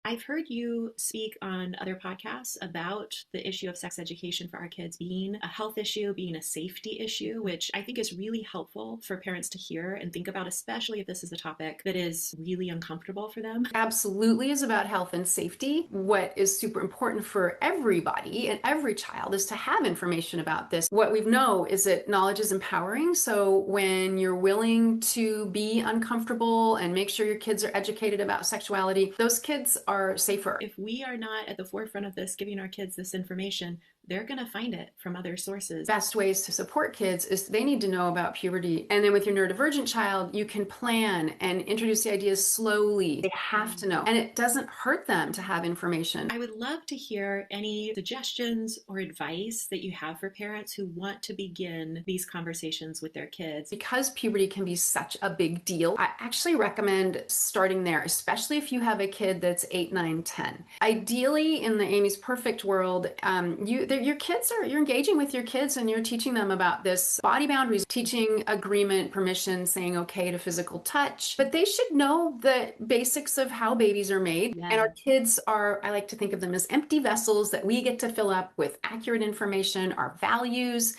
I've heard you speak on other podcasts about the issue of sex education for our kids being a health issue, being a safety issue, which I think is really helpful for parents to hear and think about, especially if this is a topic that is really uncomfortable for them. Absolutely is about health and safety. What is super important for everybody and every child is to have information about this. What we know is that knowledge is empowering. So when you're willing to be uncomfortable and make sure your kids are educated about sexuality, those kids are safer. If we are not at the forefront of this, giving our kids this information, they're going to find it from other sources. Best ways to support kids is they need to know about puberty. And then with your neurodivergent child, you can plan and introduce the ideas slowly. They have to know. And it doesn't hurt them to have information. I would love to hear any suggestions or advice that you have for parents who want to begin these conversations with their kids. Because puberty can be such a big deal, I actually recommend starting there, especially if you have a kid that's 8, 9, 10. Ideally, in the Amy's perfect world, you're engaging with your kids and you're teaching them about this body boundaries, teaching agreement, permission, saying okay to physical touch. But they should know the basics of how babies are made. Yeah. And our kids are, I like to think of them as empty vessels that we get to fill up with accurate information, our values,